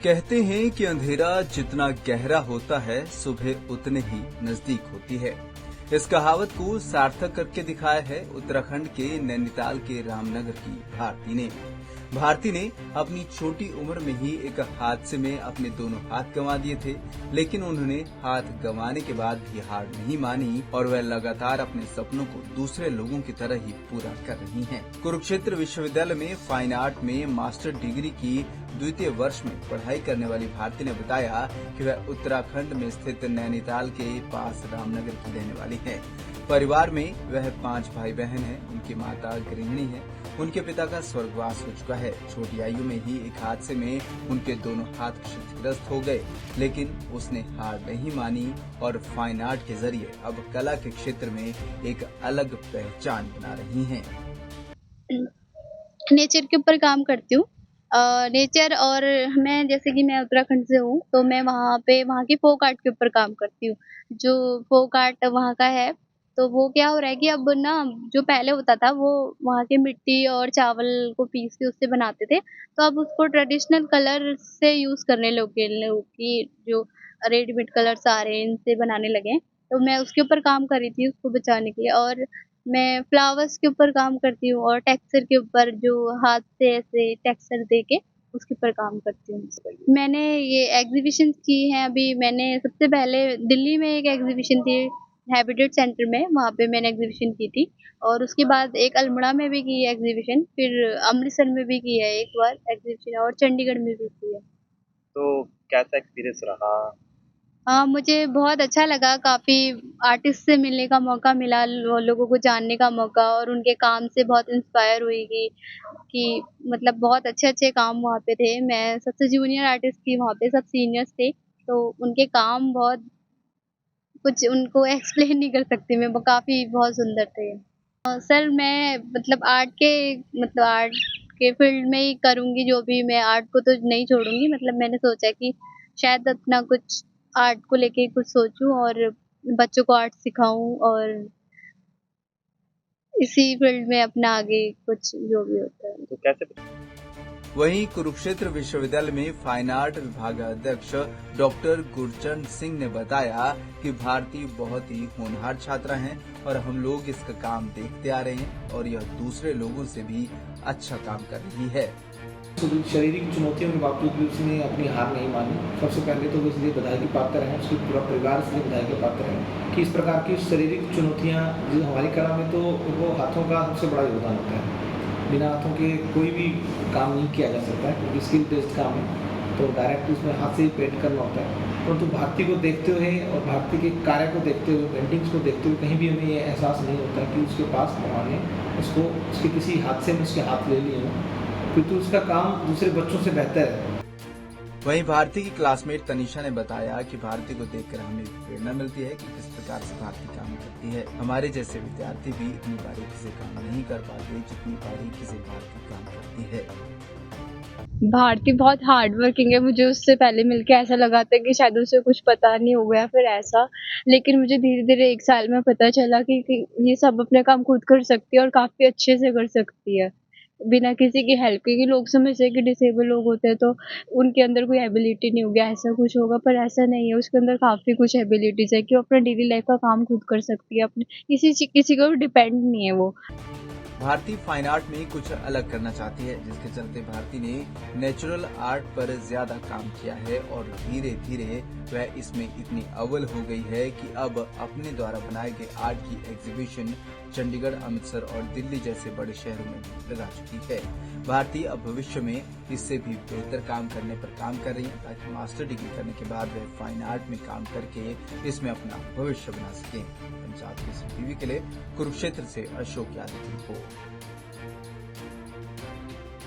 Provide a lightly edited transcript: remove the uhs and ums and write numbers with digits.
कहते हैं कि अंधेरा जितना गहरा होता है सुबह उतने ही नजदीक होती है। इस कहावत को सार्थक करके दिखाया है उत्तराखंड के नैनीताल के रामनगर की भारती ने अपनी छोटी उम्र में ही एक हादसे में अपने दोनों हाथ गंवा दिए थे, लेकिन उन्होंने हाथ गंवाने के बाद भी हार नहीं मानी और वह लगातार अपने सपनों को दूसरे लोगों की तरह ही पूरा कर रही हैं। कुरुक्षेत्र विश्वविद्यालय में फाइन आर्ट में मास्टर डिग्री की द्वितीय वर्ष में पढ़ाई करने वाली भारती ने बताया कि वह उत्तराखंड में स्थित नैनीताल के पास रामनगर की रहने वाली है। परिवार में वह 5 भाई बहन हैं। उनकी माता गृहिणी है। उनके पिता का स्वर्गवास हो चुका है। छोटी आयु में ही एक हादसे में उनके दोनों हाथ क्षतिग्रस्त हो गए, लेकिन उसने हार नहीं मानी और फाइन आर्ट के जरिए अब कला के क्षेत्र में एक अलग पहचान बना रही हैं। नेचर के ऊपर काम करती हूँ। नेचर और मैं जैसे कि मैं उत्तराखंड से हूँ, तो मैं वहाँ की फोक आर्ट के ऊपर काम करती हूँ। जो फोक आर्ट वहाँ का है, तो वो क्या हो रहा है कि अब ना जो पहले होता था वो वहाँ की मिट्टी और चावल को पीस के उससे बनाते थे, तो अब उसको ट्रेडिशनल कलर से यूज़ करने लगे लोग कि जो रेडीमेड कलर्स आ रहे हैं इनसे बनाने लगे हैं। तो मैं उसके ऊपर काम कर रही थी उसको बचाने के लिए, और मैं फ्लावर्स के ऊपर काम करती हूँ और टेक्सचर के ऊपर जो हाथ से ऐसे टेक्सचर दे के उसके ऊपर काम करती हूँ। मैंने ये एग्जीबिशंस की हैं। अभी मैंने सबसे पहले दिल्ली में एक एग्जीबिशन थी हैबिटेट सेंटर में, वहाँ पे मैंने एग्जीबिशन की थी, और उसके बाद एक अल्मोड़ा में भी की है एग्जीबिशन, फिर अमृतसर में भी की है एक बार एग्जीबिशन, और चंडीगढ़ में भी की है। तो कैसा एक्सपीरियंस रहा? मुझे बहुत अच्छा लगा, काफ़ी आर्टिस्ट से मिलने का मौका मिला, लोगों को जानने का मौका, और उनके काम से बहुत इंस्पायर हुई कि मतलब बहुत अच्छे-अच्छे काम वहाँ पे थे। मैं सबसे जूनियर आर्टिस्ट थी वहाँ पे, सब सीनियर्स थे, तो उनके काम बहुत कुछ उनको एक्सप्लेन नहीं कर सकती मैं, वो काफ़ी बहुत सुंदर थे। सर मैं मतलब आर्ट के फील्ड में ही करूँगी जो भी, मैं आर्ट को तो नहीं छोड़ूँगी। मतलब मैंने सोचा कि शायद अपना कुछ आर्ट को लेके कुछ सोचूँ और बच्चों को आर्ट सिखाऊँ, और इसी फील्ड में अपना आगे कुछ जो भी होता है। तो कैसे? वहीं कुरुक्षेत्र विश्वविद्यालय में फाइन आर्ट विभागाध्यक्ष डॉक्टर गुरचरण सिंह ने बताया कि भारती बहुत ही होनहार छात्रा हैं और हम लोग इसका काम देखते आ रहे हैं और यह दूसरे लोगों से भी अच्छा काम कर रही है। शारीरिक चुनौतियों के बावजूद भी उसने अपनी हार नहीं मानी। सबसे पहले तो वो इसलिए बधाई की पात्र है, उसके पूरा परिवार इसलिए बधाई के पात्र है कि इस प्रकार की शारीरिक चुनौतियाँ जो हमारी कला में, तो वो हाथों का सबसे बड़ा योगदान होता है। बिना हाथों के कोई भी काम नहीं किया जा सकता है, क्योंकि स्किल बेस्ड काम है, तो डायरेक्ट उसमें हाथ से ही पेंट करना होता है। परंतु भारती को देखते हुए और भारती के कार्य को देखते हुए, पेंटिंग्स को देखते हुए कहीं भी हमें ये एहसास नहीं होता कि उसके पास भगवान ने उसको उसके किसी हादसे में उसके हाथ ले लिए हों, क्योंकि उसका काम दूसरे बच्चों से बेहतर है। वहीं भारती की क्लासमेट तनीषा ने बताया कि भारती को देखकर हमें प्रेरणा मिलती है कि किस प्रकार से भारती काम करती है। हमारे जैसे विद्यार्थी भी इतनी बारीकी से काम नहीं कर पाते जितनी बारीकी से भारती काम करती है। भारती बहुत हार्ड वर्किंग है। मुझे उससे पहले मिलके ऐसा लगा था कि शायद उसे कुछ पता नहीं हो गया फिर ऐसा, लेकिन मुझे धीरे-धीरे 1 साल में पता चला कि ये सब अपने काम खुद कर सकती है और काफ़ी अच्छे से कर सकती है, बिना किसी की हेल्प के। कि लोग समझते हैं कि डिसेबल लोग होते हैं तो उनके अंदर कोई एबिलिटी नहीं होगी, ऐसा कुछ होगा, पर ऐसा नहीं है। उसके अंदर काफ़ी कुछ एबिलिटीज़ है कि वो अपना डेली लाइफ का काम खुद कर सकती है, अपने किसी को डिपेंड नहीं है वो। भारती फाइन आर्ट में कुछ अलग करना चाहती है, जिसके चलते भारती ने नेचुरल आर्ट पर ज्यादा काम किया है और धीरे धीरे वह इसमें इतनी अव्वल हो गई है कि अब अपने द्वारा बनाए गए आर्ट की एग्जीबिशन चंडीगढ़, अमृतसर और दिल्ली जैसे बड़े शहरों में लगा चुकी है। भारती अब भविष्य में इससे भी बेहतर काम करने पर काम कर रही है, ताकि मास्टर डिग्री करने के बाद वह फाइन आर्ट में काम करके इसमें अपना भविष्य बना सकें। पंजाब केसरी टीवी के लिए कुरुक्षेत्र से अशोक यादव की रिपोर्ट।